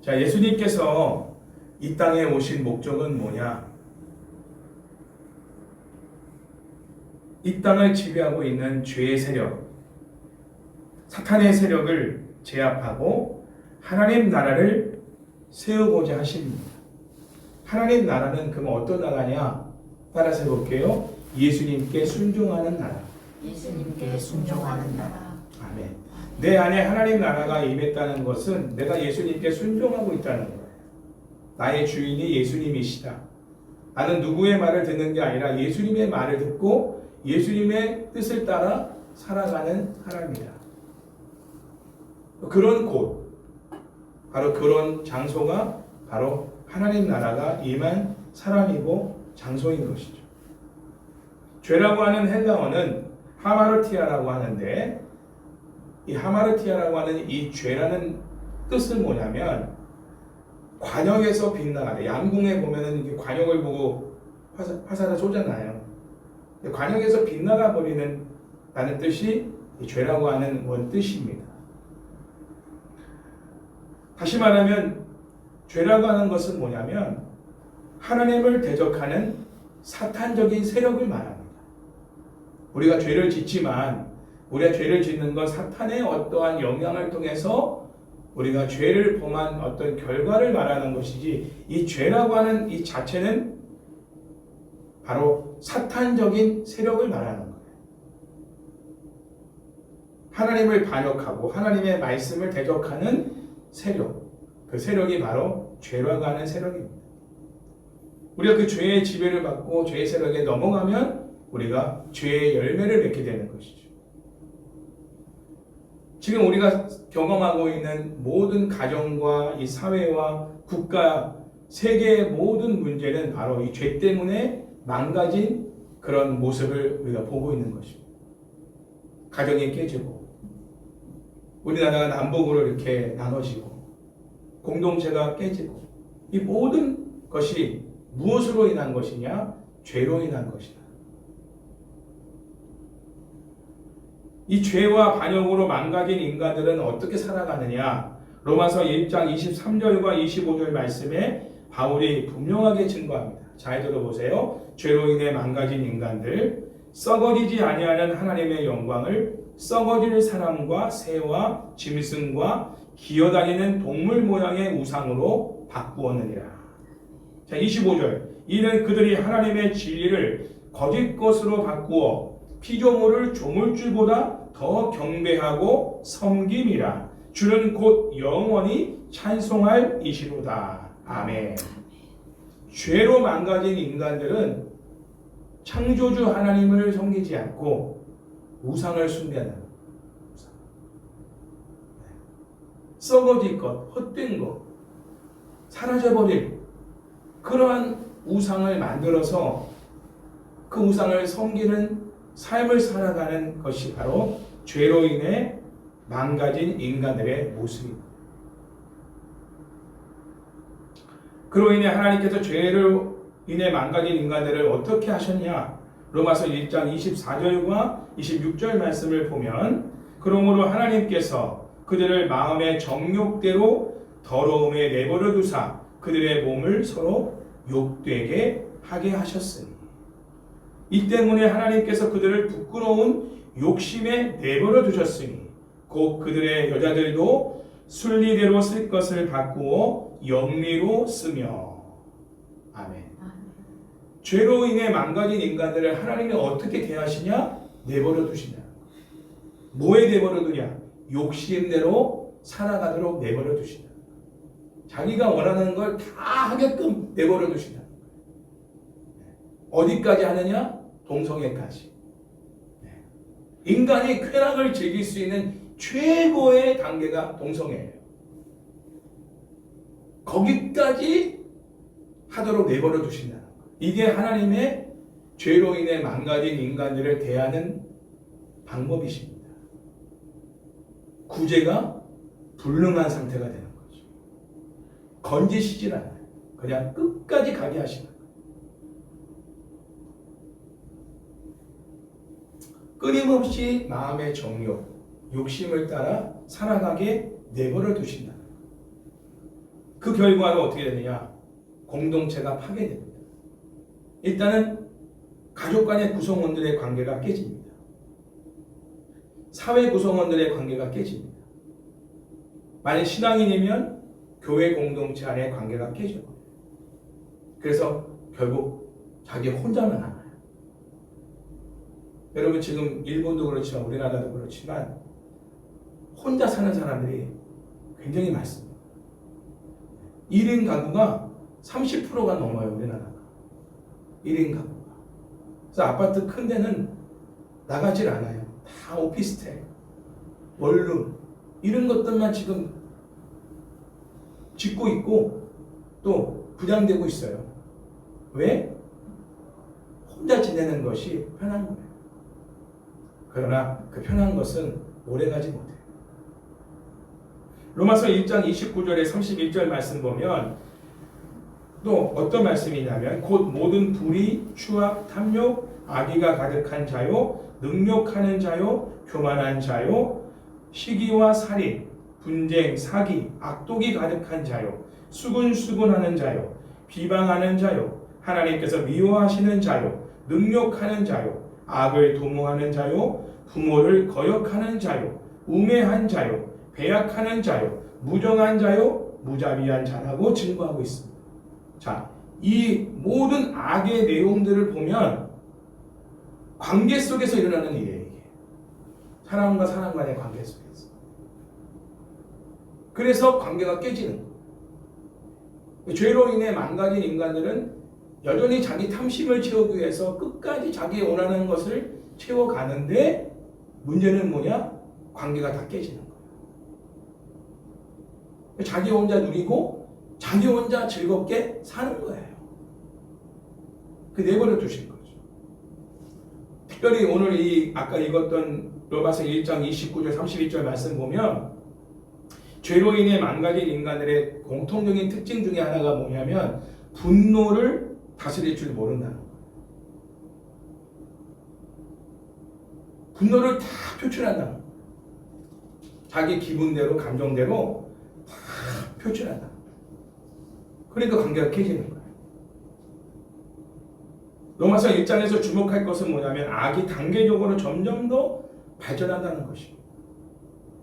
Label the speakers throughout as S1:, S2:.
S1: 자, 예수님께서 이 땅에 오신 목적은 뭐냐? 이 땅을 지배하고 있는 죄의 세력, 사탄의 세력을 제압하고 하나님 나라를 세우고자 하십니다. 하나님 나라는 그럼 어떤 나라냐? 따라서 해볼게요. 예수님께 순종하는 나라.
S2: 예수님께 순종하는 나라.
S1: 아멘. 내 안에 하나님 나라가 임했다는 것은 내가 예수님께 순종하고 있다는 거예요. 나의 주인이 예수님이시다. 나는 누구의 말을 듣는 게 아니라 예수님의 말을 듣고 예수님의 뜻을 따라 살아가는 사람이다. 그런 곳, 바로 그런 장소가 바로 하나님 나라가 임한 사람이고 장소인 것이죠. 죄라고 하는 헬라어는 하마르티아라고 하는데, 이 하마르티아라고 하는 이 죄라는 뜻은 뭐냐면 관역에서 빗나가다. 양궁에 보면은 관역을 보고 화살을 쏘잖아요. 관역에서 빗나가 버리는 라는 뜻이 이 죄라고 하는 원 뜻입니다. 다시 말하면 죄라고 하는 것은 뭐냐면 하나님을 대적하는 사탄적인 세력을 말합니다. 우리가 죄를 짓지만 우리가 죄를 짓는 건 사탄의 어떠한 영향을 통해서 우리가 죄를 범한 어떤 결과를 말하는 것이지, 이 죄라고 하는 이 자체는 바로 사탄적인 세력을 말하는 거예요. 하나님을 반역하고 하나님의 말씀을 대적하는 세력, 그 세력이 바로 죄라고 하는 세력입니다. 우리가 그 죄의 지배를 받고 죄의 세력에 넘어가면 우리가 죄의 열매를 맺게 되는 것이죠. 지금 우리가 경험하고 있는 모든 가정과 이 사회와 국가, 세계의 모든 문제는 바로 이 죄 때문에 망가진 그런 모습을 우리가 보고 있는 것입니다. 가정이 깨지고, 우리나라가 남북으로 이렇게 나눠지고, 공동체가 깨지고, 이 모든 것이 무엇으로 인한 것이냐? 죄로 인한 것이다. 이 죄와 반역으로 망가진 인간들은 어떻게 살아가느냐? 로마서 1장 23절과 25절 말씀에 바울이 분명하게 증거합니다. 잘 들어보세요. 죄로 인해 망가진 인간들, 썩어지지 아니하는 하나님의 영광을 썩어질 사람과 새와 짐승과 기어다니는 동물 모양의 우상으로 바꾸었느니라. 자, 25절. 이는 그들이 하나님의 진리를 거짓 것으로 바꾸어 피조물을 조물주보다 더 경배하고 섬김이라. 주는 곧 영원히 찬송할 이시로다. 아멘. 죄로 망가진 인간들은 창조주 하나님을 섬기지 않고 우상을 숭배하는, 썩어질 것, 헛된 것, 사라져버릴 그러한 우상을 만들어서 그 우상을 섬기는 삶을 살아가는 것이 바로 죄로 인해 망가진 인간들의 모습입니다. 그로 인해 하나님께서 죄로 인해 망가진 인간들을 어떻게 하셨냐? 로마서 1장 24절과 26절 말씀을 보면, 그러므로 하나님께서 그들을 마음의 정욕대로 더러움에 내버려 두사 그들의 몸을 서로 욕되게 하게 하셨으니, 이 때문에 하나님께서 그들을 부끄러운 욕심에 내버려 두셨으니 곧 그들의 여자들도 순리대로 쓸 것을 바꾸어 영리로 쓰며. 아멘. 죄로 인해 망가진 인간들을 하나님이 어떻게 대하시냐? 내버려 두시냐. 뭐에 내버려 두냐? 욕심대로 살아가도록 내버려 두시냐. 자기가 원하는 걸 다 하게끔 내버려 두시냐. 어디까지 하느냐? 동성애까지. 인간이 쾌락을 즐길 수 있는 최고의 단계가 동성애예요. 거기까지 하도록 내버려 두신다는 것. 이게 하나님의 죄로 인해 망가진 인간들을 대하는 방법이십니다. 구제가 불능한 상태가 되는 거죠. 건지시질 않아요. 그냥 끝까지 가게 하시는 거예요. 끊임없이 마음의 정욕, 욕심을 따라 살아가게 내버려 두신다. 그 결과로 어떻게 되느냐? 공동체가 파괴됩니다. 일단은 가족 간의 구성원들의 관계가 깨집니다. 사회 구성원들의 관계가 깨집니다. 만약 신앙인이면 교회 공동체 안의 관계가 깨져요. 그래서 결국 자기 혼자만 남아요. 여러분 지금 일본도 그렇지만 우리나라도 그렇지만 혼자 사는 사람들이 굉장히 많습니다. 1인 가구가 30%가 넘어요, 우리나라가. 1인 가구가. 그래서 아파트 큰 데는 나가질 않아요. 다 오피스텔, 원룸 이런 것들만 지금 짓고 있고 또 분양되고 있어요. 왜? 혼자 지내는 것이 편한 거예요. 그러나 그 편한 것은 오래가지 못해요. 로마서 1장 29절에 31절 말씀 보면 또 어떤 말씀이냐면 곧 모든 불의, 추악, 탐욕, 악의가 가득한 자요, 능욕하는 자요, 교만한 자요, 시기와 살인, 분쟁, 사기, 악독이 가득한 자요, 수군수군하는 자요, 비방하는 자요, 하나님께서 미워하시는 자요, 능욕하는 자요, 악을 도모하는 자요, 부모를 거역하는 자요, 우매한 자요, 배약하는 자요, 무정한 자요, 무자비한 자라고 증거하고 있습니다. 자, 이 모든 악의 내용들을 보면 관계 속에서 일어나는 일이에요. 이게. 사람과 사람 간의 관계 속에서. 그래서 관계가 깨지는 거예요. 죄로 인해 망가진 인간들은 여전히 자기 탐심을 채우기 위해서 끝까지 자기 원하는 것을 채워가는데 문제는 뭐냐? 관계가 다 깨지는 거예요. 자기 혼자 누리고 자기 혼자 즐겁게 사는 거예요. 그 내버려 두신 거죠. 특별히 오늘 이 아까 읽었던 로마서 1장 29절 32절 말씀 보면 죄로 인해 망가진 인간들의 공통적인 특징 중에 하나가 뭐냐면 분노를 다스릴 줄 모른다는 거예요. 분노를 다 표출한다는 거예요. 자기 기분대로 감정대로 다 표출한다. 그러니까 관계가 깨지는 거예요. 로마서 1장에서 주목할 것은 뭐냐면 악이 단계적으로 점점 더 발전한다는 것입니다.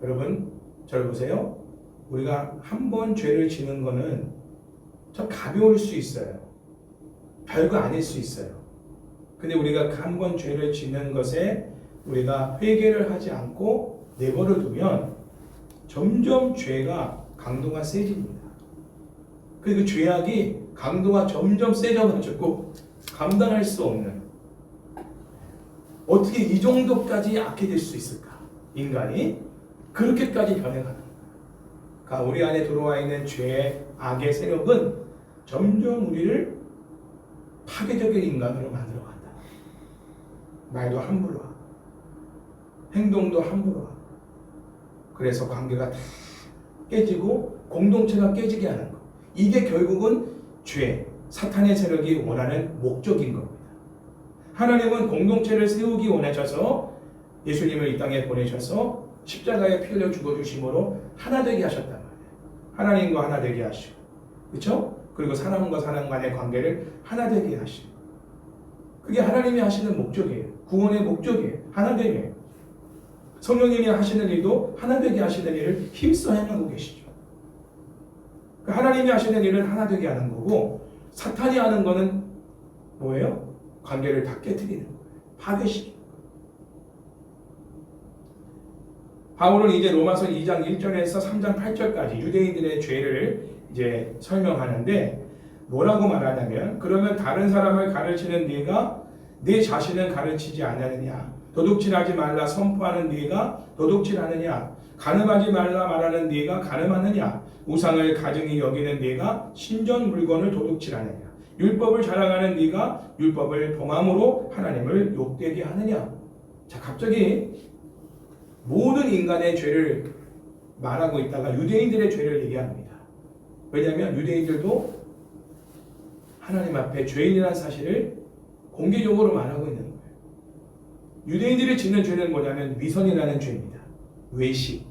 S1: 여러분 저를 보세요. 우리가 한 번 죄를 지는 거는 좀 가벼울 수 있어요. 별거 아닐 수 있어요. 근데 우리가 한 번 죄를 짓는 것에 우리가 회개를 하지 않고 내버려 두면 점점 죄가 강도가 세집니다. 그리고 죄악이 강도가 점점 세져가지고 감당할 수 없는, 어떻게 이 정도까지 악해질 수 있을까? 인간이 그렇게까지 변해가는 거예요. 그러니까 우리 안에 들어와 있는 죄의 악의 세력은 점점 우리를 파괴적인 인간으로 만들어간다. 말도 함부로 하고 행동도 함부로 하고 그래서 관계가 다 깨지고 공동체가 깨지게 하는 것. 이게 결국은 죄, 사탄의 세력이 원하는 목적인 겁니다. 하나님은 공동체를 세우기 원하셔서 예수님을 이 땅에 보내셔서 십자가에 피 흘려 죽어주심으로 하나 되게 하셨단 말이에요. 하나님과 하나 되게 하시고, 그렇죠? 그리고 사람과 사람 간의 관계를 하나 되게 하시고, 그게 하나님이 하시는 목적이에요. 구원의 목적이에요. 하나 되게. 성령님이 하시는 일도 하나 되게 하시는 일을 힘써 행하고 계시죠. 하나님이 하시는 일은 하나 되게 하는 거고, 사탄이 하는 거는 뭐예요? 관계를 다 깨트리는 거예요. 파괴시키는 거예요. 바울은 이제 로마서 2장 1절에서 3장 8절까지 유대인들의 죄를 이제 설명하는데 뭐라고 말하냐면, 그러면 다른 사람을 가르치는 네가 내 자신을 가르치지 않느냐? 도둑질하지 말라 선포하는 네가 도둑질하느냐? 간음하지 말라 말하는 네가 간음하느냐? 우상을 가증히 여기는 네가 신전 물건을 도둑질하느냐? 율법을 자랑하는 네가 율법을 범함으로 하나님을 욕되게 하느냐? 자, 갑자기 모든 인간의 죄를 말하고 있다가 유대인들의 죄를 얘기합니다. 왜냐하면 유대인들도 하나님 앞에 죄인이라는 사실을 공개적으로 말하고 있는 거예요. 유대인들이 짓는 죄는 뭐냐면 위선이라는 죄입니다. 외식.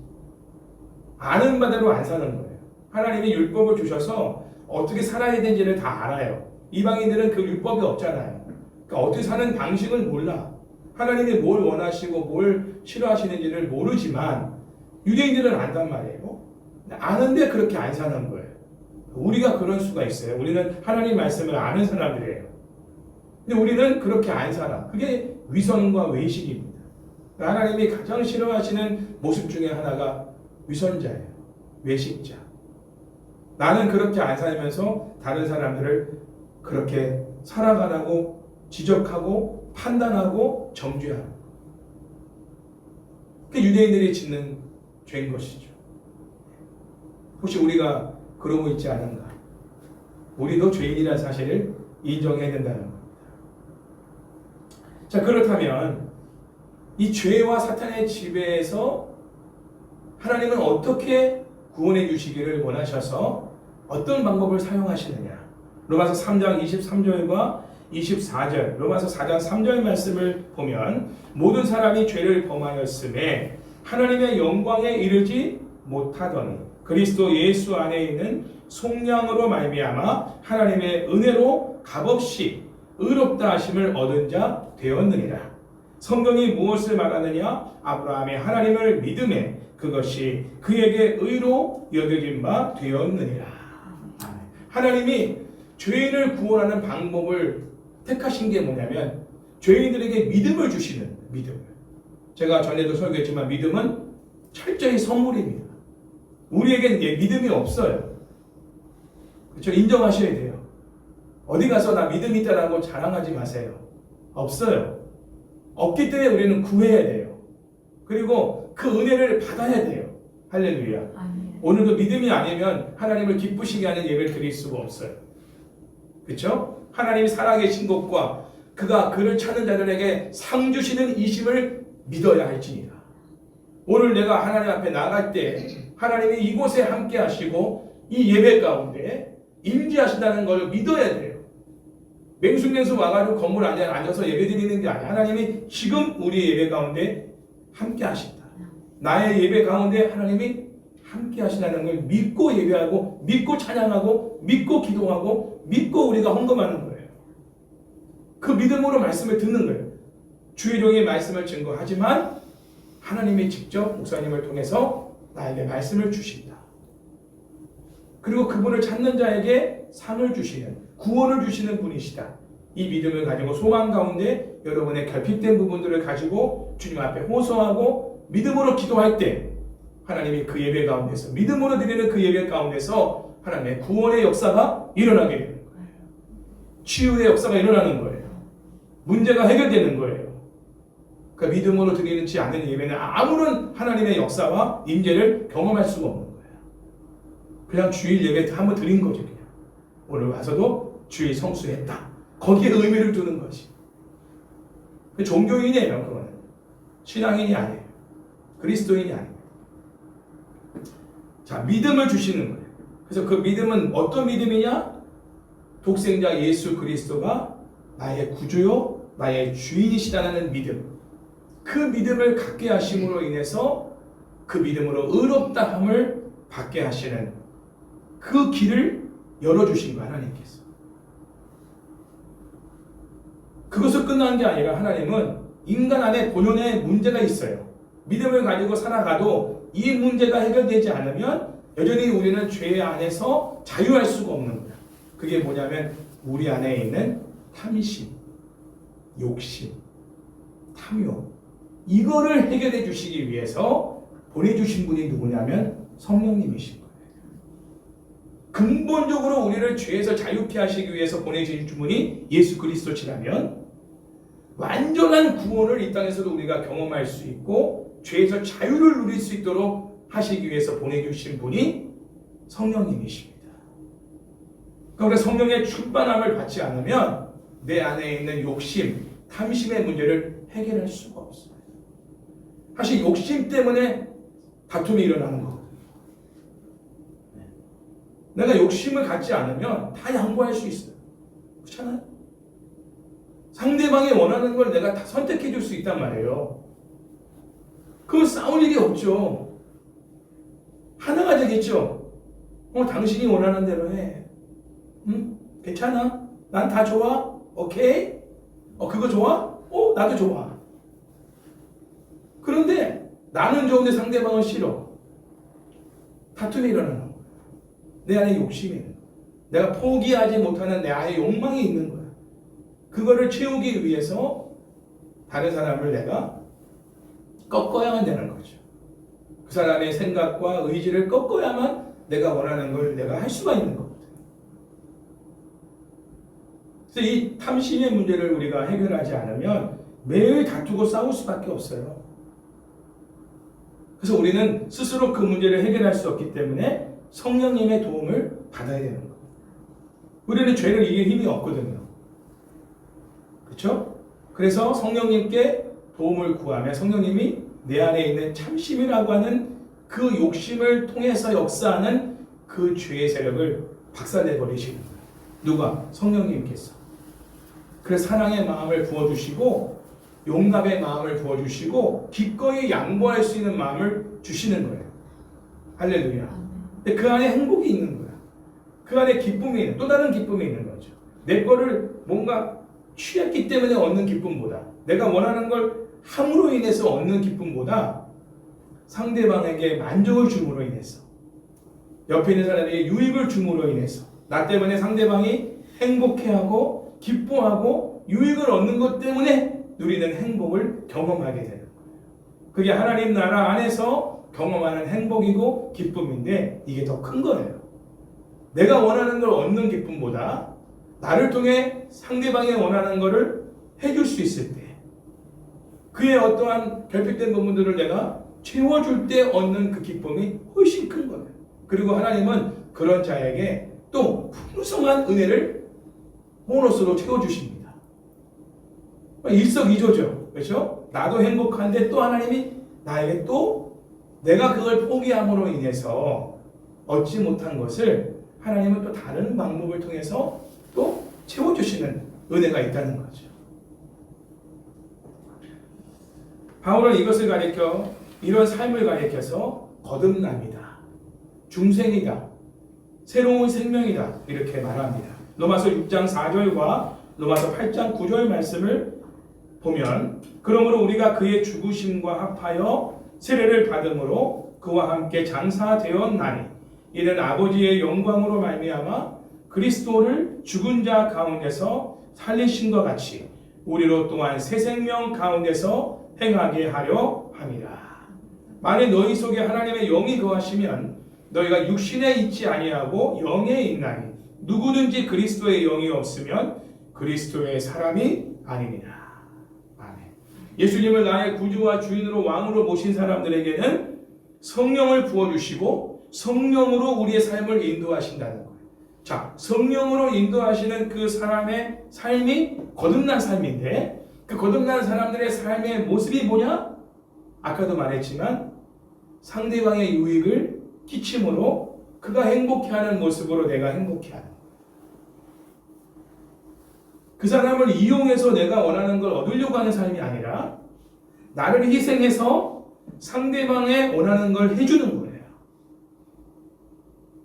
S1: 아는 바대로 안 사는 거예요. 하나님이 율법을 주셔서 어떻게 살아야 되는지를 다 알아요. 이방인들은 그 율법이 없잖아요. 그러니까 어떻게 사는 방식을 몰라. 하나님이 뭘 원하시고 뭘 싫어하시는지를 모르지만 유대인들은 안단 말이에요. 아는데 그렇게 안 사는 거예요. 우리가 그럴 수가 있어요. 우리는 하나님 말씀을 아는 사람들이에요. 근데 우리는 그렇게 안 살아. 그게 위선과 외식입니다. 하나님이 가장 싫어하시는 모습 중에 하나가 위선자예요. 외식자. 나는 그렇게 안 살면서 다른 사람들을 그렇게 살아가라고 지적하고 판단하고 정죄하는 것. 그게 유대인들이 짓는 죄인 것이죠. 혹시 우리가 그러고 있지 않은가? 우리도 죄인이라는 사실을 인정해야 된다는 겁니다. 자, 그렇다면 이 죄와 사탄의 지배에서 하나님은 어떻게 구원해 주시기를 원하셔서 어떤 방법을 사용하시느냐? 로마서 3장 23절과 24절, 로마서 4장 3절 말씀을 보면 모든 사람이 죄를 범하였음에 하나님의 영광에 이르지 못하더니 그리스도 예수 안에 있는 속량으로 말미암아 하나님의 은혜로 값없이 의롭다 하심을 얻은 자 되었느니라. 성경이 무엇을 말하느냐? 아브라함이 하나님을 믿음에 그것이 그에게 의로 여겨진 바 되었느니라. 하나님이 죄인을 구원하는 방법을 택하신 게 뭐냐면 죄인들에게 믿음을 주시는 믿음을. 제가 전에도 설교했지만 믿음은 철저히 선물입니다. 우리에겐 믿음이 없어요. 그렇죠? 인정하셔야 돼요. 어디 가서 나 믿음이 있다라고 자랑하지 마세요. 없어요. 없기 때문에 우리는 구해야 돼요. 그리고 그 은혜를 받아야 돼요. 할렐루야.
S2: 아멘.
S1: 오늘도 믿음이 아니면 하나님을 기쁘시게 하는 예배를 드릴 수가 없어요. 그렇죠? 하나님이 살아계신 것과 그가 그를 찾는 자들에게 상 주시는 이심을 믿어야 할지니라. 오늘 내가 하나님 앞에 나갈 때 하나님이 이곳에 함께 하시고 이 예배 가운데 임재하신다는 걸 믿어야 돼요. 맹숭맹숭 와가지고 건물 안에 앉아서 예배 드리는 게 아니야. 하나님이 지금 우리 예배 가운데 함께 하신다. 나의 예배 가운데 하나님이 함께 하신다는 걸 믿고 예배하고 믿고 찬양하고 믿고 기도하고 믿고 우리가 헌금하는 거예요. 그 믿음으로 말씀을 듣는 거예요. 주의 종의 말씀을 증거하지만 하나님이 직접 목사님을 통해서 나에게 말씀을 주신다. 그리고 그분을 찾는 자에게 상을 주시는, 구원을 주시는 분이시다. 이 믿음을 가지고 소망 가운데 여러분의 결핍된 부분들을 가지고 주님 앞에 호소하고 믿음으로 기도할 때 하나님이 그 예배 가운데서, 믿음으로 드리는 그 예배 가운데서 하나님의 구원의 역사가 일어나게 되는 거예요. 치유의 역사가 일어나는 거예요. 문제가 해결되는 거예요. 그 믿음으로 드리지 않는 예배는 아무런 하나님의 역사와 임재를 경험할 수가 없는 거예요. 그냥 주일 예배 한번 드린 거죠. 그냥 오늘 와서도 주일 성수했다. 거기에 의미를 두는 것이. 종교인이에요. 그거는 신앙인이 아니에요. 그리스도인이 아니에요. 자, 믿음을 주시는 거예요. 그래서 그 믿음은 어떤 믿음이냐? 독생자 예수 그리스도가 나의 구주요 나의 주인이시다는 믿음. 그 믿음을 갖게 하심으로 인해서 그 믿음으로 의롭다함을 받게 하시는 그 길을 열어주신 거예요. 하나님께서. 그것을 끝난 게 아니라 하나님은 인간 안에 본연의 문제가 있어요. 믿음을 가지고 살아가도 이 문제가 해결되지 않으면 여전히 우리는 죄 안에서 자유할 수가 없는 거예요. 그게 뭐냐면 우리 안에 있는 탐심, 욕심, 탐욕, 이거를 해결해 주시기 위해서 보내주신 분이 누구냐면 성령님이신 거예요. 근본적으로 우리를 죄에서 자유케 하시기 위해서 보내주신 분이 예수 그리스도시라면 완전한 구원을 이 땅에서도 우리가 경험할 수 있고 죄에서 자유를 누릴 수 있도록 하시기 위해서 보내주신 분이 성령님이십니다. 그러니까 우리가 성령의 충만함을 받지 않으면 내 안에 있는 욕심, 탐심의 문제를 해결할 수가 없어요. 사실 욕심 때문에 다툼이 일어나는 거거든요. 내가 욕심을 갖지 않으면 다 양보할 수 있어요. 그렇잖아요? 상대방이 원하는 걸 내가 다 선택해 줄 수 있단 말이에요. 그럼 싸울 일이 없죠. 하나가 되겠죠. 당신이 원하는 대로 해. 응? 괜찮아? 난 다 좋아? 오케이? 그거 좋아? 나도 좋아. 그런데 나는 좋은데 상대방은 싫어. 다툼이 일어나는 거야. 내 안에 욕심이 있는 거야. 내가 포기하지 못하는 내 안에 욕망이 있는 거야. 그거를 채우기 위해서 다른 사람을 내가 꺾어야만 되는 거죠. 그 사람의 생각과 의지를 꺾어야만 내가 원하는 걸 내가 할 수가 있는 거거든요. 그래서 이 탐심의 문제를 우리가 해결하지 않으면 매일 다투고 싸울 수밖에 없어요. 그래서 우리는 스스로 그 문제를 해결할 수 없기 때문에 성령님의 도움을 받아야 되는 거예요. 우리는 죄를 이길 힘이 없거든요. 그렇죠? 그래서 성령님께 도움을 구하면 성령님이 내 안에 있는 참심이라고 하는 그 욕심을 통해서 역사하는 그 죄의 세력을 박살내 버리시는 거예요. 누가? 성령님께서. 그래서 사랑의 마음을 부어주시고 용납의 마음을 부어주시고 기꺼이 양보할 수 있는 마음을 주시는 거예요. 할렐루야. 근데 그 안에 행복이 있는 거야. 그 안에 기쁨이 있는, 또 다른 기쁨이 있는 거죠. 내 거를 뭔가 취했기 때문에 얻는 기쁨보다, 내가 원하는 걸 함으로 인해서 얻는 기쁨보다 상대방에게 만족을 줌으로 인해서, 옆에 있는 사람에게 유익을 줌으로 인해서 나 때문에 상대방이 행복해하고 기뻐하고 유익을 얻는 것 때문에 누리는 행복을 경험하게 되는 거예요. 그게 하나님 나라 안에서 경험하는 행복이고 기쁨인데 이게 더 큰 거예요. 내가 원하는 걸 얻는 기쁨보다 나를 통해 상대방이 원하는 것을 해줄 수 있을 때, 그의 어떠한 결핍된 부분들을 내가 채워줄 때 얻는 그 기쁨이 훨씬 큰 거예요. 그리고 하나님은 그런 자에게 또 풍성한 은혜를 보너스로 채워주십니다. 일석이조죠. 그렇죠? 나도 행복한데 또 하나님이 나에게 또 내가 그걸 포기함으로 인해서 얻지 못한 것을 하나님은 또 다른 방법을 통해서 또 채워주시는 은혜가 있다는 거죠. 바울은 이것을 가리켜, 이런 삶을 가리켜서 거듭남이다, 중생이다, 새로운 생명이다 이렇게 말합니다. 로마서 6장 4절과 로마서 8장 9절 말씀을 보면, 그러므로 우리가 그의 죽으심과 합하여 세례를 받음으로 그와 함께 장사되었나니 이는 아버지의 영광으로 말미암아 그리스도를 죽은 자 가운데서 살리신 것 같이 우리로 또한 새 생명 가운데서 행하게 하려 함이라. 만일 너희 속에 하나님의 영이 거하시면 너희가 육신에 있지 아니하고 영에 있나니 누구든지 그리스도의 영이 없으면 그리스도의 사람이 아니니라. 예수님을 나의 구주와 주인으로 왕으로 모신 사람들에게는 성령을 부어주시고 성령으로 우리의 삶을 인도하신다는 거예요. 자, 성령으로 인도하시는 그 사람의 삶이 거듭난 삶인데, 그 거듭난 사람들의 삶의 모습이 뭐냐? 아까도 말했지만 상대방의 유익을 끼침으로 그가 행복해하는 모습으로 내가 행복해하는 거예요. 그 사람을 이용해서 내가 원하는 걸 얻으려고 하는 삶이 아니라 나를 희생해서 상대방의 원하는 걸 해주는 거예요.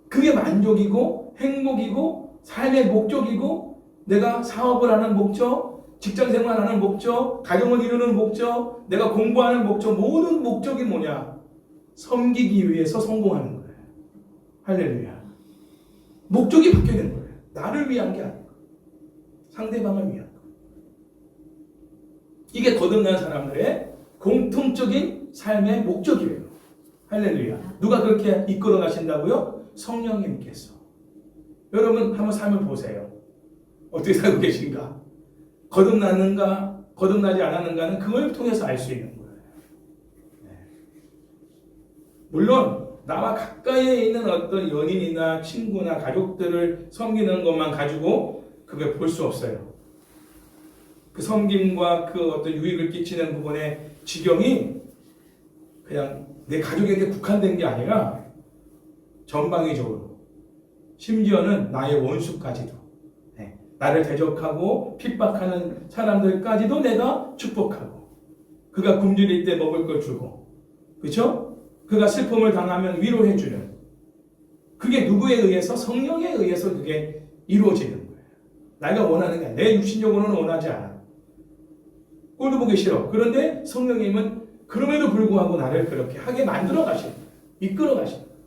S1: 그게 만족이고 행복이고 삶의 목적이고, 내가 사업을 하는 목적, 직장생활하는 목적, 가정을 이루는 목적, 내가 공부하는 목적, 모든 목적이 뭐냐? 섬기기 위해서 성공하는 거예요. 할렐루야. 목적이 바뀌는 거예요. 나를 위한 게 아니고 상대방을 위한 것. 이게 거듭난 사람들의 공통적인 삶의 목적이에요. 할렐루야. 누가 그렇게 이끌어 가신다고요? 성령님께서. 여러분 한번 삶을 보세요. 어떻게 살고 계신가? 거듭났는가? 거듭나지 않았는가는 그걸 통해서 알 수 있는 거예요. 물론 나와 가까이에 있는 어떤 연인이나 친구나 가족들을 섬기는 것만 가지고 그걸 볼 수 없어요. 그 섬김과 그 어떤 유익을 끼치는 부분의 지경이 그냥 내 가족에게 국한된 게 아니라 전방위적으로, 심지어는 나의 원수까지도, 나를 대적하고 핍박하는 사람들까지도 내가 축복하고, 그가 굶주릴 때 먹을 걸 주고, 그렇죠? 그가 슬픔을 당하면 위로해주는, 그게 누구에 의해서? 성령에 의해서 그게 이루어지는 거예요. 내가 원하는 게 아니라 내 육신적으로는 원하지 않아. 꼴도 보기 싫어. 그런데 성령님은 그럼에도 불구하고 나를 그렇게 하게 만들어 가시는 거예요. 이끌어 가시는 거예요.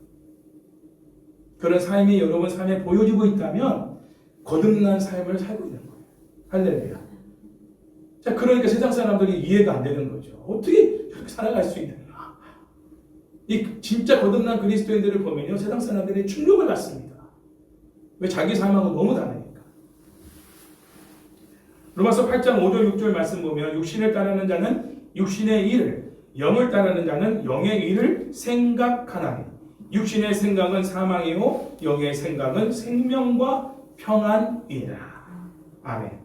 S1: 그런 삶이 여러분 삶에 보여지고 있다면 거듭난 삶을 살고 있는 거예요. 할렐루야. 자, 그러니까 세상 사람들이 이해가 안 되는 거죠. 어떻게 이렇게 살아갈 수 있느냐. 이 진짜 거듭난 그리스도인들을 보면요, 세상 사람들이 충격을 받습니다. 왜? 자기 삶하고 너무 다르니까. 로마서 8장 5절 6절 말씀 보면 육신을 따르는 자는 육신의 일을, 영을 따르는 자는 영의 일을 생각하나니 육신의 생각은 사망이요 영의 생각은 생명과 평안이라. 아멘.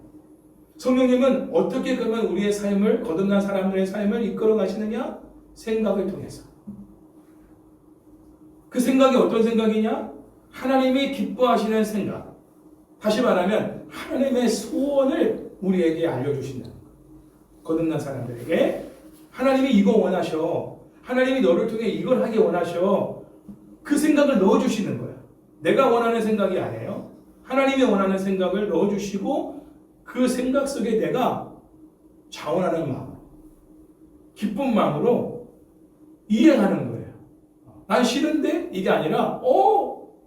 S1: 성령님은 어떻게 그러면 우리의 삶을, 거듭난 사람들의 삶을 이끌어 가시느냐? 생각을 통해서. 그 생각이 어떤 생각이냐? 하나님이 기뻐하시는 생각. 다시 말하면 하나님의 소원을 우리에게 알려주신다는 거예요. 거듭난 사람들에게 하나님이 이거 원하셔. 하나님이 너를 통해 이걸 하기 원하셔. 그 생각을 넣어주시는 거야. 내가 원하는 생각이 아니에요. 하나님이 원하는 생각을 넣어주시고 그 생각 속에 내가 자원하는 마음, 기쁜 마음으로 이행하는 거예요. 난 싫은데 이게 아니라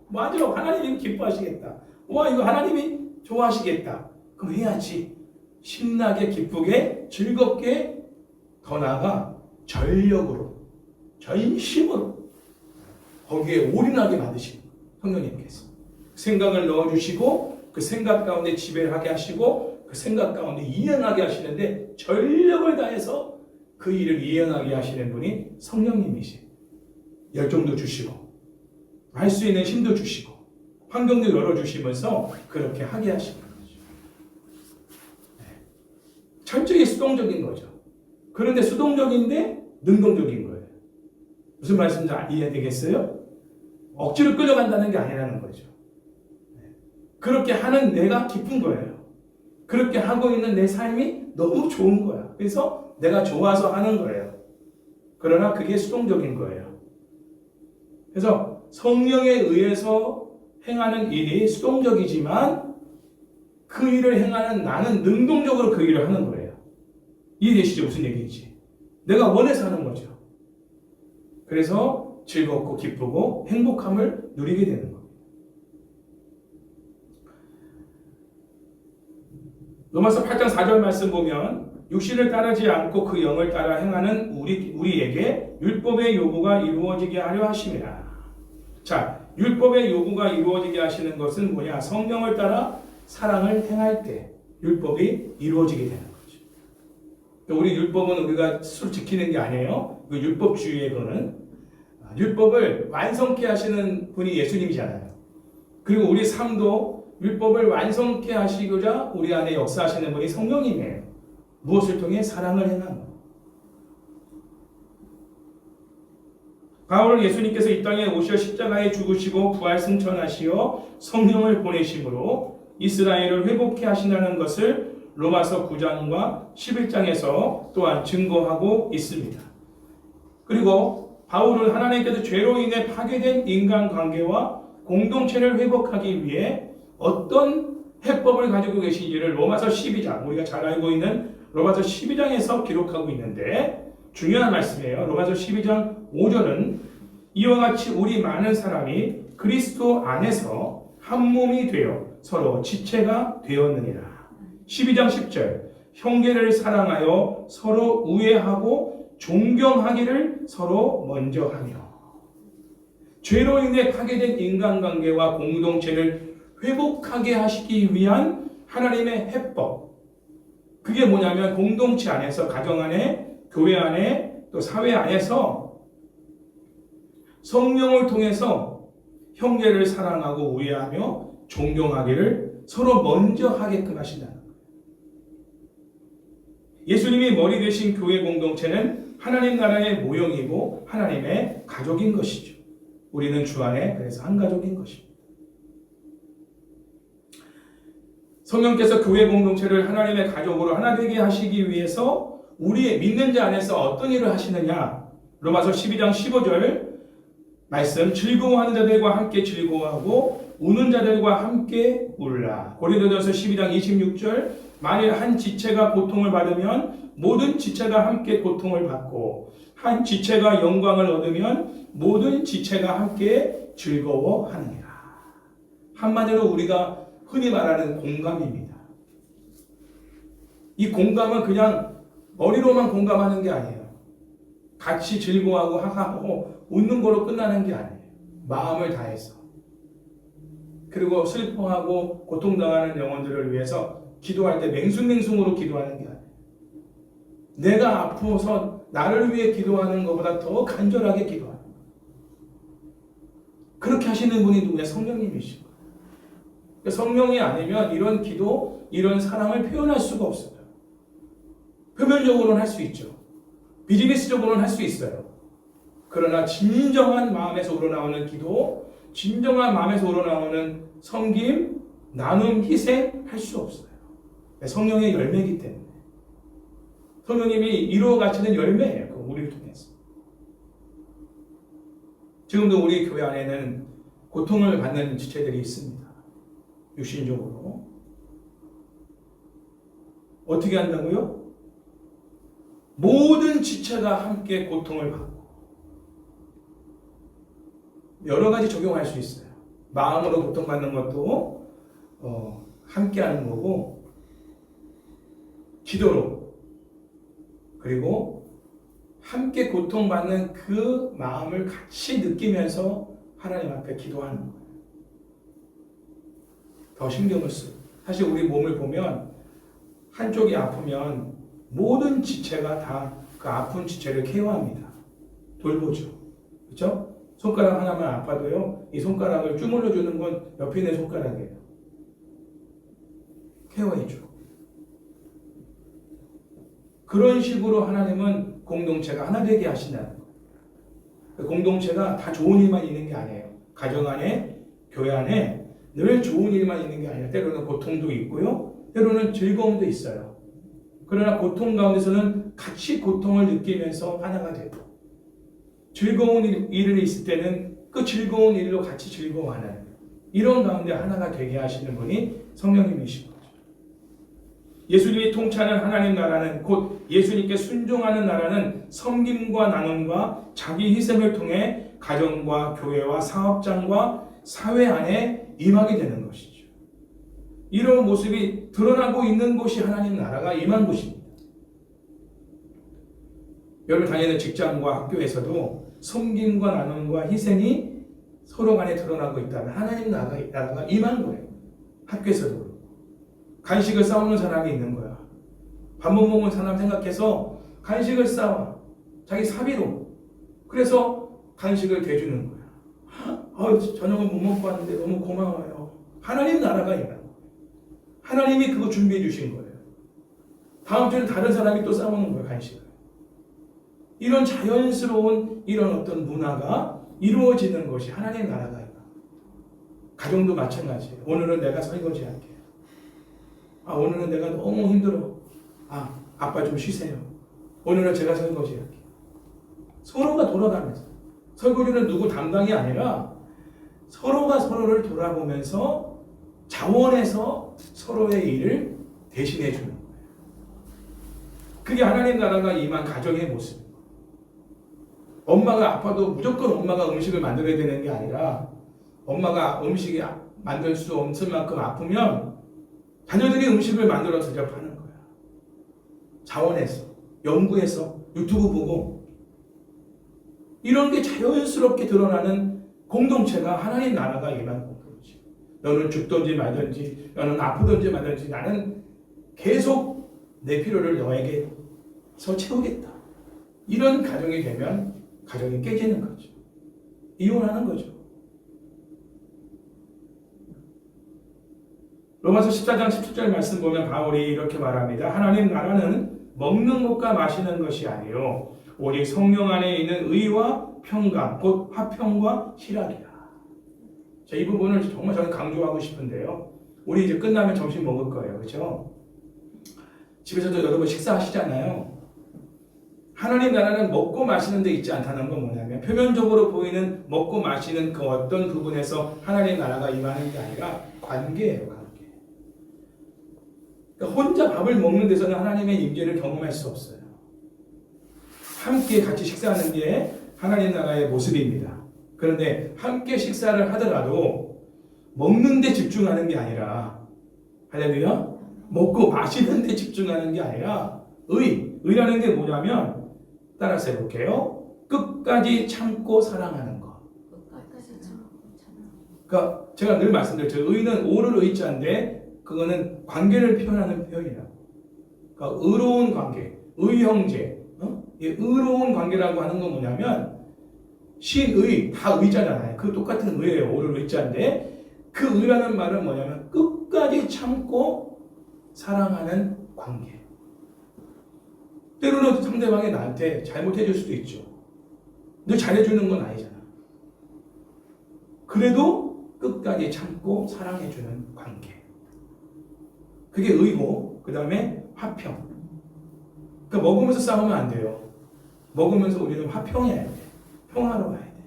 S1: 맞아, 하나님이 기뻐하시겠다. 와, 이거 하나님이 좋아하시겠다. 그럼 해야지. 신나게, 기쁘게, 즐겁게, 더 나아가 전력으로, 전심으로 거기에 올인하게 만드시는 거예요. 성령님께서 생각을 넣어주시고 그 생각 가운데 지배를 하게 하시고 그 생각 가운데 이행하게 하시는데 전력을 다해서 그 일을 이행하게 하시는 분이 성령님이시. 열정도 주시고 할 수 있는 힘도 주시고 환경도 열어주시면서 그렇게 하게 하시는 거죠. 네. 철저히 수동적인 거죠. 그런데 수동적인데 능동적인 거예요. 무슨 말씀인지 이해되겠어요? 억지로 끌려간다는 게 아니라는 거죠. 그렇게 하는 내가 기쁜 거예요. 그렇게 하고 있는 내 삶이 너무 좋은 거야. 그래서 내가 좋아서 하는 거예요. 그러나 그게 수동적인 거예요. 그래서 성령에 의해서 행하는 일이 수동적이지만 그 일을 행하는 나는 능동적으로 그 일을 하는 거예요. 이해되시죠? 무슨 얘기인지. 내가 원해서 하는 거죠. 그래서 즐겁고 기쁘고 행복함을 누리게 되는 거예요. 로마서 8장 4절 말씀 보면 육신을 따르지 않고 그 영을 따라 행하는 우리에게 율법의 요구가 이루어지게 하려 하심이라. 자, 율법의 요구가 이루어지게 하시는 것은 뭐냐? 성령을 따라 사랑을 행할 때 율법이 이루어지게 되는 거죠. 우리 율법은 우리가 스스로 지키는 게 아니에요. 그 율법주의의 거는 율법을 완성케 하시는 분이 예수님이잖아요. 그리고 우리 삶도 율법을 완성케 하시고자 우리 안에 역사하시는 분이 성령님이에요. 무엇을 통해? 사랑을 행하는 거예요. 바울은 예수님께서 이 땅에 오셔 십자가에 죽으시고 부활 승천하시어 성령을 보내심으로 이스라엘을 회복케 하신다는 것을 로마서 9장과 11장에서 또한 증거하고 있습니다. 그리고 바울은 하나님께서 죄로 인해 파괴된 인간관계와 공동체를 회복하기 위해 어떤 해법을 가지고 계신지를 로마서 12장, 우리가 잘 알고 있는 로마서 12장에서 기록하고 있는데 중요한 말씀이에요. 로마서 12장 5절은 이와 같이 우리 많은 사람이 그리스도 안에서 한 몸이 되어 서로 지체가 되었느니라. 12장 10절 형제를 사랑하여 서로 우애하고 존경하기를 서로 먼저 하며. 죄로 인해 파괴된 인간관계와 공동체를 회복하게 하시기 위한 하나님의 해법. 그게 뭐냐면 공동체 안에서, 가정 안에, 교회 안에, 또 사회 안에서 성령을 통해서 형제를 사랑하고 우애하며 존경하기를 서로 먼저 하게끔 하신다는 거예요. 예수님이 머리 되신 교회 공동체는 하나님 나라의 모형이고 하나님의 가족인 것이죠. 우리는 주 안에 그래서 한 가족인 것입니다. 성령께서 교회 공동체를 하나님의 가족으로 하나 되게 하시기 위해서 우리의 믿는 자 안에서 어떤 일을 하시느냐? 로마서 12장 15절 말씀, 즐거워하는 자들과 함께 즐거워하고 우는 자들과 함께 울라. 고린도전서 12장 26절, 만일 한 지체가 고통을 받으면 모든 지체가 함께 고통을 받고 한 지체가 영광을 얻으면 모든 지체가 함께 즐거워하느니라. 한마디로 우리가 흔히 말하는 공감입니다. 이 공감은 그냥 머리로만 공감하는 게 아니에요. 같이 즐거워하고 하하하고 웃는 거로 끝나는 게 아니에요. 마음을 다해서. 그리고 슬퍼하고 고통당하는 영혼들을 위해서 기도할 때 맹숭맹숭으로 기도하는 게 아니에요. 내가 아파서 나를 위해 기도하는 것보다 더 간절하게 기도하는 거예요. 그렇게 하시는 분이 누구냐? 성령님이시고. 성령이 아니면 이런 기도, 이런 사랑을 표현할 수가 없어요. 표면적으로는 할 수 있죠. 비즈니스적으로는 할 수 있어요. 그러나 진정한 마음에서 우러나오는 기도, 진정한 마음에서 우러나오는 섬김, 나눔, 희생 할 수 없어요. 성령의 열매이기 때문에. 성령님이 이루어 가시는 열매예요. 우리를 통해서. 지금도 우리 교회 안에는 고통을 받는 지체들이 있습니다. 육신적으로. 어떻게 한다고요? 모든 지체가 함께 고통을 받고 여러 가지 적용할 수 있어요. 마음으로 고통받는 것도 함께 하는 거고 기도로 그리고 함께 고통받는 그 마음을 같이 느끼면서 하나님 앞에 기도하는 거예요. 더 신경을 쓰고 사실 우리 몸을 보면 한쪽이 아프면 모든 지체가 다 그 아픈 지체를 케어합니다. 돌보죠. 그렇죠? 손가락 하나만 아파도요. 이 손가락을 주물러 주는 건 옆에 있는 손가락이에요. 케어해줘. 그런 식으로 하나님은 공동체가 하나 되게 하신다는 거예요. 그 공동체가 다 좋은 일만 있는 게 아니에요. 가정 안에, 교회 안에 늘 좋은 일만 있는 게 아니라 때로는 고통도 있고요. 때로는 즐거움도 있어요. 그러나 고통 가운데서는 같이 고통을 느끼면서 하나가 되고 즐거운 일이 있을 때는 그 즐거운 일로 같이 즐거워하는 이런 가운데 하나가 되게 하시는 분이 성령님이신 거죠. 예수님이 통치하는 하나님 나라는 곧 예수님께 순종하는 나라는 섬김과 나눔과 자기 희생을 통해 가정과 교회와 사업장과 사회 안에 임하게 되는 것이죠. 이런 모습이 드러나고 있는 곳이 하나님 나라가 임한 곳입니다. 여러분 다니는 직장과 학교에서도 섬김과 나눔과 희생이 서로 간에 드러나고 있다면 하나님 나라가 임한 거예요. 학교에서도 그렇고. 간식을 싸우는 사람이 있는 거야. 밥 못 먹은 사람 생각해서 간식을 싸워. 자기 사비로. 그래서 간식을 대주는 거야. 저녁을 못 먹고 왔는데 너무 고마워요. 하나님 나라가 임한 거예요. 하나님이 그거 준비해 주신 거예요. 다음 주에는 다른 사람이 또 싸우는 거예요. 간식을. 이런 자연스러운 이런 어떤 문화가 이루어지는 것이 하나님 나라가 임한 거예요. 가정도 마찬가지예요. 오늘은 내가 설거지 할게. 오늘은 내가 너무 힘들어. 아빠 좀 쉬세요. 오늘은 제가 설거지 할게. 서로가 돌아가면서. 설거지는 누구 담당이 아니라 서로가 서로를 돌아보면서 자원해서 서로의 일을 대신해 주는 거예요. 그게 하나님 나라가 임한 가정의 모습입니다. 엄마가 아파도 무조건 엄마가 음식을 만들어야 되는 게 아니라 엄마가 음식이 만들 수 없을 만큼 아프면 자녀들이 음식을 만들어 대접하는 거야. 자원해서, 연구해서, 유튜브 보고 이런 게 자연스럽게 드러나는 공동체가 하나님 나라가 임한 공동체. 너는 죽든지 말든지, 너는 아프든지 말든지 나는 계속 내 필요를 너에게서 채우겠다. 이런 가정이 되면 가정이 깨지는 거죠. 이혼하는 거죠. 로마서 14장 17절 말씀 보면 바울이 이렇게 말합니다. 하나님 나라는 먹는 것과 마시는 것이 아니요 오직 성령 안에 있는 의와 평강 곧 화평과 희락이라. 자, 이 부분을 정말 저는 강조하고 싶은데요. 우리 이제 끝나면 점심 먹을 거예요. 그렇죠? 집에서도 여러분 식사하시잖아요. 하나님 나라는 먹고 마시는 데 있지 않다는 건 뭐냐면 표면적으로 보이는 먹고 마시는 그 어떤 부분에서 하나님 나라가 임하는 게 아니라 관계예요. 관계. 그러니까 혼자 밥을 먹는 데서는 하나님의 임재를 경험할 수 없어요. 함께 같이 식사하는 게 하나님 나라의 모습입니다. 그런데 함께 식사를 하더라도 먹는 데 집중하는 게 아니라 할렐루야, 먹고 마시는 데 집중하는 게 아니라 의라는 게 뭐냐면 따라서 해볼게요. 끝까지 참고 사랑하는 것.
S2: 끝까지 참고 참아.
S1: 그러니까 제가 늘 말씀드렸죠. 의는 오를 의자인데 그거는 관계를 표현하는 표현이라고. 그러니까 의로운 관계, 의형제. 이 의로운 관계라고 하는 건 뭐냐면 신의, 다 의자잖아요. 그 똑같은 의예요. 오를 의자인데 그 의라는 말은 뭐냐면 끝까지 참고 사랑하는 관계. 때로는 상대방이 나한테 잘못해줄 수도 있죠. 너 잘해주는 건 아니잖아. 그래도 끝까지 참고 사랑해주는 관계. 그게 의고, 그 다음에 화평. 그러니까 먹으면서 싸우면 안 돼요. 먹으면서 우리는 화평해야 돼. 평화로 가야 돼.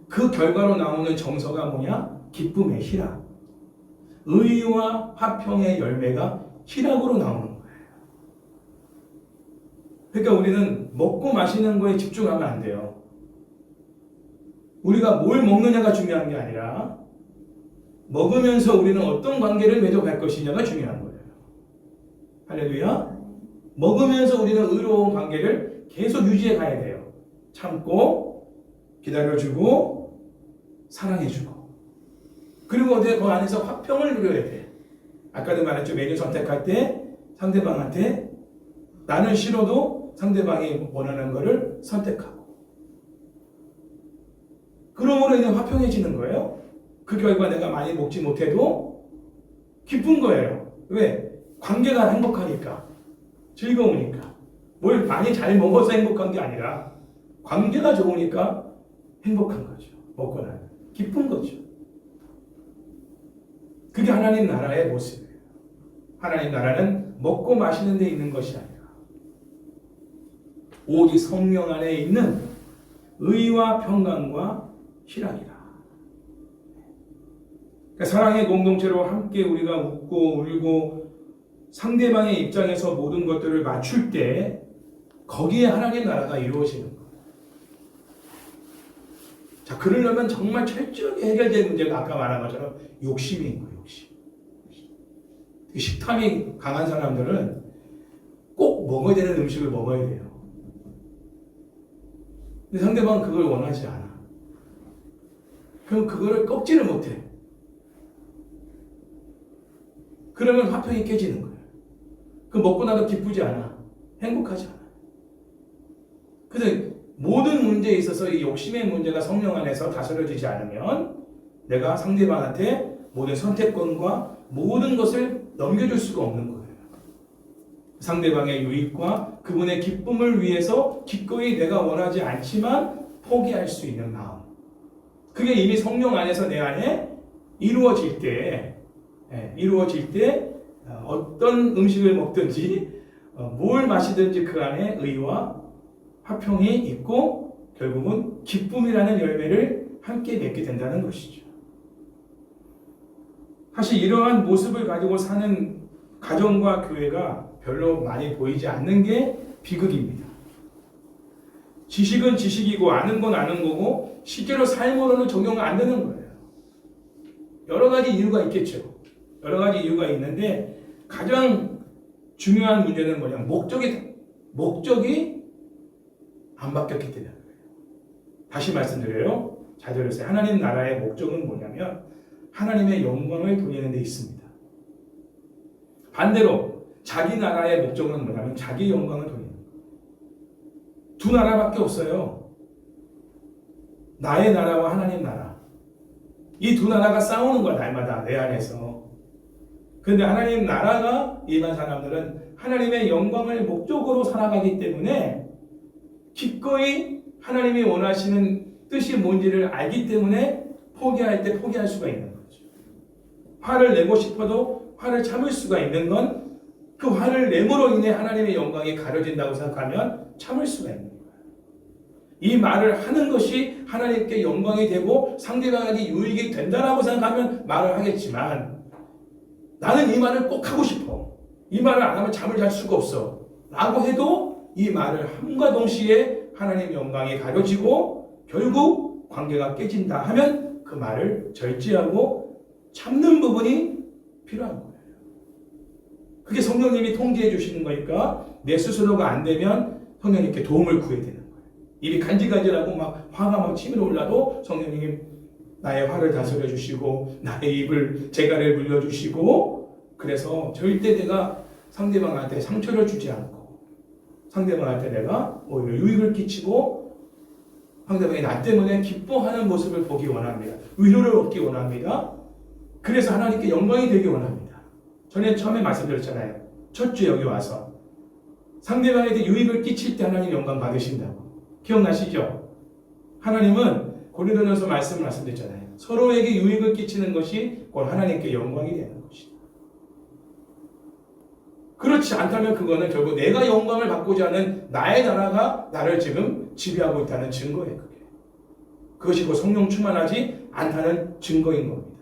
S1: 그 결과로 나오는 정서가 뭐냐? 기쁨의 희락. 의와 화평의 열매가 희락으로 나오는 거예요. 그러니까 우리는 먹고 마시는 거에 집중하면 안 돼요. 우리가 뭘 먹느냐가 중요한 게 아니라 먹으면서 우리는 어떤 관계를 맺어갈 것이냐가 중요한 거예요. 할렐루야. 먹으면서 우리는 의로운 관계를 계속 유지해 가야 돼요. 참고 기다려주고 사랑해주고 그리고 그 안에서 화평을 누려야 돼. 아까도 말했죠. 메뉴 선택할 때 상대방한테 나는 싫어도 상대방이 원하는 것을 선택하고 그러므로 인해 화평해지는 거예요. 그 결과 내가 많이 먹지 못해도 기쁜 거예요. 왜? 관계가 행복하니까 즐거우니까 뭘 많이 잘 먹어서 행복한 게 아니라 관계가 좋으니까 행복한 거죠. 먹고 나면 기쁜 거죠. 그게 하나님 나라의 모습이에요. 하나님 나라는 먹고 마시는 데 있는 것이 아니라 오직 성령 안에 있는 의와 평강과 희락이라. 그러니까 사랑의 공동체로 함께 우리가 웃고 울고 상대방의 입장에서 모든 것들을 맞출 때 거기에 하나님 나라가 이루어지는 거예요. 자, 그러려면 정말 철저하게 해결될 문제가 아까 말한 것처럼 욕심인 거예요. 욕심. 식탐이 강한 사람들은 꼭 먹어야 되는 음식을 먹어야 돼요. 근데 상대방은 그걸 원하지 않아. 그럼 그거를 꺾지를 못해. 그러면 화평이 깨지는 거예요. 그 먹고 나도 기쁘지 않아. 행복하지 않아. 그래서 모든 문제에 있어서 이 욕심의 문제가 성령 안에서 다스려지지 않으면 내가 상대방한테 모든 선택권과 모든 것을 넘겨줄 수가 없는 거예요. 상대방의 유익과 그분의 기쁨을 위해서 기꺼이 내가 원하지 않지만 포기할 수 있는 마음. 그게 이미 성령 안에서 내 안에 이루어질 때 어떤 음식을 먹든지 뭘 마시든지 그 안에 의와 화평이 있고 결국은 기쁨이라는 열매를 함께 맺게 된다는 것이죠. 사실 이러한 모습을 가지고 사는 가정과 교회가 별로 많이 보이지 않는 게 비극입니다. 지식은 지식이고 아는 건 아는 거고 실제로 삶으로는 적용 안 되는 거예요. 여러 가지 이유가 있겠죠. 여러 가지 이유가 있는데 가장 중요한 문제는 뭐냐면 목적이 안 바뀌었기 때문에 그래요. 다시 말씀드려요. 잘 들으세요. 하나님 나라의 목적은 뭐냐면 하나님의 영광을 돌리는 데 있습니다. 반대로 자기 나라의 목적은 뭐냐면 자기 영광을 돌리는 거예요. 두 나라밖에 없어요. 나의 나라와 하나님 나라. 이 두 나라가 싸우는 거야, 날마다 내 안에서. 그런데 하나님 나라가 임한 사람들은 하나님의 영광을 목적으로 살아가기 때문에 기꺼이 하나님이 원하시는 뜻이 뭔지를 알기 때문에 포기할 때 포기할 수가 있는 거죠. 화를 내고 싶어도 화를 참을 수가 있는 건 그 화를 내므로 인해 하나님의 영광이 가려진다고 생각하면 참을 수가 있는 거예요. 이 말을 하는 것이 하나님께 영광이 되고 상대방에게 유익이 된다라고 생각하면 말을 하겠지만, 나는 이 말을 꼭 하고 싶어, 이 말을 안 하면 잠을 잘 수가 없어 라고 해도 이 말을 함과 동시에 하나님의 영광이 가려지고 결국 관계가 깨진다 하면 그 말을 절제하고 참는 부분이 필요한 거예요. 그게 성령님이 통제해 주시는 거니까 내 스스로가 안 되면 성령님께 도움을 구해야 되는 거예요. 입이 간질간질하고 막 화가 막 치밀어 올라도 성령님 나의 화를 다스려 주시고 나의 입을 재갈을 물려 주시고, 그래서 절대 내가 상대방한테 상처를 주지 않고 상대방한테 내가 오히려 유익을 끼치고 상대방이 나 때문에 기뻐하는 모습을 보기 원합니다. 위로를 얻기 원합니다. 그래서 하나님께 영광이 되기 원합니다. 전에 처음에 말씀드렸잖아요. 첫 주 여기 와서 상대방에게 유익을 끼칠 때 하나님 영광 받으신다고. 기억나시죠? 하나님은 고린도전서 말씀드렸잖아요. 서로에게 유익을 끼치는 것이 곧 하나님께 영광이 되는 것이다. 그렇지 않다면 그거는 결국 내가 영광을 받고자 하는 나의 나라가 나를 지금 지배하고 있다는 증거예요. 그것이 곧 성령 충만하지 않다는 증거인 겁니다.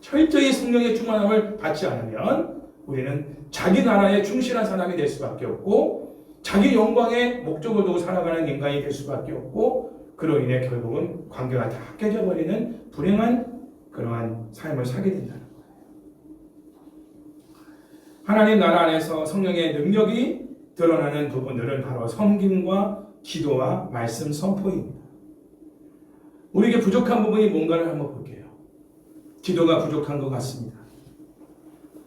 S1: 철저히 성령의 충만함을 받지 않으면 우리는 자기 나라에 충실한 사람이 될 수밖에 없고 자기 영광의 목적을 두고 살아가는 인간이 될 수밖에 없고, 그로 인해 결국은 관계가 다 깨져버리는 불행한 그러한 삶을 살게 된다는 거예요. 하나님 나라 안에서 성령의 능력이 드러나는 부분들은 바로 섬김과 기도와 말씀 선포입니다. 우리에게 부족한 부분이 뭔가를 한번 볼게요. 기도가 부족한 것 같습니다.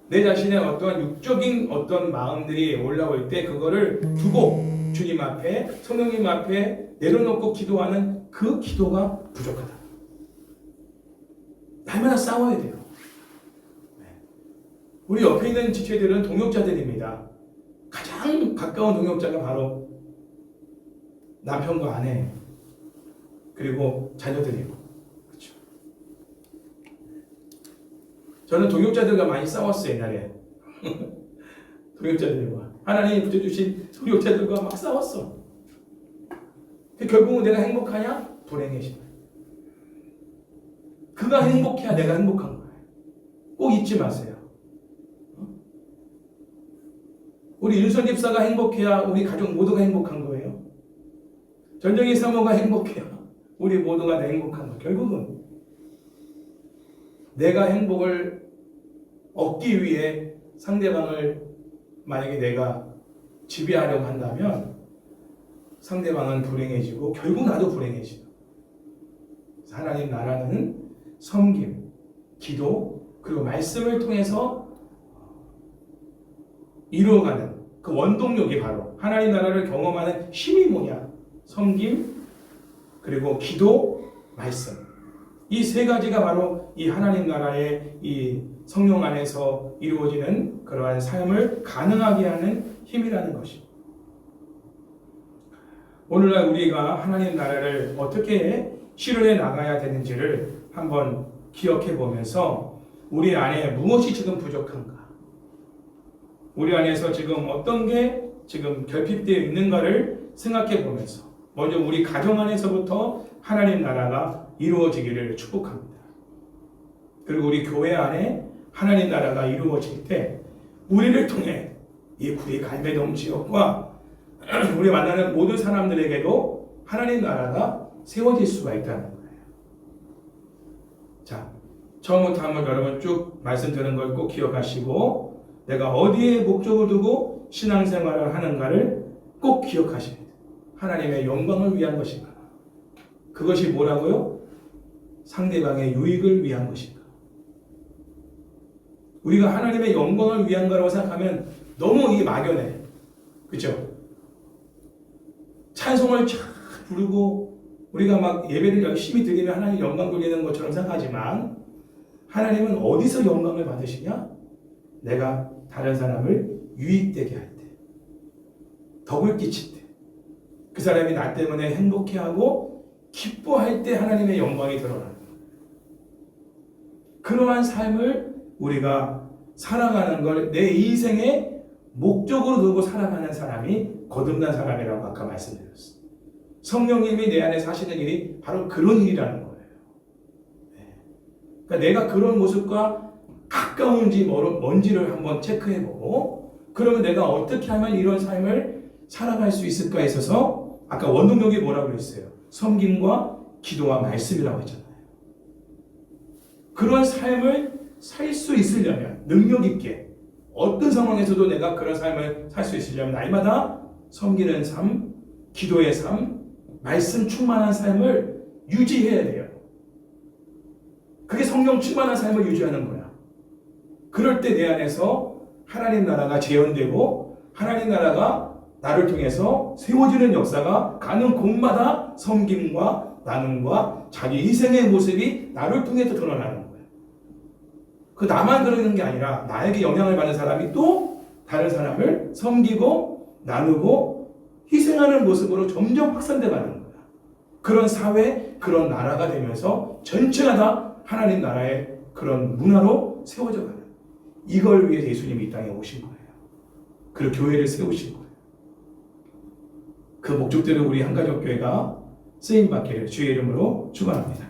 S1: 내 자신의 어떤 육적인 어떤 마음들이 올라올 때 그거를 두고 주님 앞에, 성령님 앞에 내려놓고 기도하는 그 기도가 부족하다. 날마다 싸워야 돼요. 우리 옆에 있는 지체들은 동역자들입니다. 가장 가까운 동역자가 바로 남편과 아내 그리고 자녀들이고, 그렇죠. 저는 동역자들과 많이 싸웠어요, 옛날에. 동역자들과 하나님이 붙여주신 동역자들과 막 싸웠어. 결국은 내가 행복하냐? 불행해지네. 그가 행복해야 내가 행복한 거예요. 꼭 잊지 마세요. 우리 윤선 집사가 행복해야 우리 가족 모두가 행복한 거예요. 전정희 사모가 행복해야 우리 모두가 행복한 거예요. 결국은 내가 행복을 얻기 위해 상대방을 만약에 내가 지배하려고 한다면 상대방은 불행해지고 결국 나도 불행해지고, 하나님 나라는 섬김, 기도, 그리고 말씀을 통해서 이루어가는 그 원동력이 바로 하나님 나라를 경험하는 힘이 뭐냐? 섬김, 그리고 기도, 말씀. 이 세 가지가 바로 이 하나님 나라의 이 성령 안에서 이루어지는 그러한 삶을 가능하게 하는 힘이라는 것입니다. 오늘날 우리가 하나님 나라를 어떻게 실현해 나가야 되는지를 한번 기억해 보면서 우리 안에 무엇이 지금 부족한가? 우리 안에서 지금 어떤 게 지금 결핍되어 있는가를 생각해 보면서 먼저 우리 가정 안에서부터 하나님 나라가 이루어지기를 축복합니다. 그리고 우리 교회 안에 하나님 나라가 이루어질 때 우리를 통해 이 구리 갈매동 지역과 우리 만나는 모든 사람들에게도 하나님 나라가 세워질 수가 있다는 거예요. 자, 처음부터 한번 여러분 쭉 말씀드린 걸 꼭 기억하시고 내가 어디에 목적을 두고 신앙생활을 하는가를 꼭 기억하십니다. 하나님의 영광을 위한 것인가? 그것이 뭐라고요? 상대방의 유익을 위한 것인가? 우리가 하나님의 영광을 위한 거라고 생각하면 너무 이 막연해. 그렇죠? 찬송을 쫙 부르고 우리가 막 예배를 열심히 드리면 하나님 영광 돌리는 것처럼 생각하지만 하나님은 어디서 영광을 받으시냐? 내가 다른 사람을 유익되게 할 때, 덕을 끼칠 때, 그 사람이 나 때문에 행복해하고 기뻐할 때 하나님의 영광이 드러나는 거예요. 그러한 삶을 우리가 살아가는 걸 내 인생의 목적으로 두고 살아가는 사람이 거듭난 사람이라고 아까 말씀드렸어요. 성령님이 내 안에 사시는 일이 바로 그런 일이라는 거예요. 그러니까 내가 그런 모습과 가까운지 먼지를 한번 체크해보고 그러면 내가 어떻게 하면 이런 삶을 살아갈 수 있을까에 있어서 아까 원동력이 뭐라고 그랬어요? 섬김과 기도와 말씀이라고 했잖아요. 그런 삶을 살 수 있으려면 능력 있게 어떤 상황에서도 내가 그런 삶을 살 수 있으려면 날마다 섬기는 삶, 기도의 삶, 말씀 충만한 삶을 유지해야 돼요. 그게 성령 충만한 삶을 유지하는 거야. 그럴 때 내 안에서 하나님 나라가 재현되고 하나님 나라가 나를 통해서 세워지는 역사가 가는 곳마다 섬김과 나눔과 자기 희생의 모습이 나를 통해서 드러나는 거예요. 그 나만 그러는 게 아니라 나에게 영향을 받는 사람이 또 다른 사람을 섬기고 나누고 희생하는 모습으로 점점 확산돼 가는 거야. 그런 사회, 그런 나라가 되면서 전체가 다 하나님 나라의 그런 문화로 세워져 가는 이걸 위해 예수님이 이 땅에 오신 거예요. 그리고 교회를 세우신 거예요. 그 목적대로 우리 한가족교회가 쓰임받기를 주의 이름으로 축원합니다.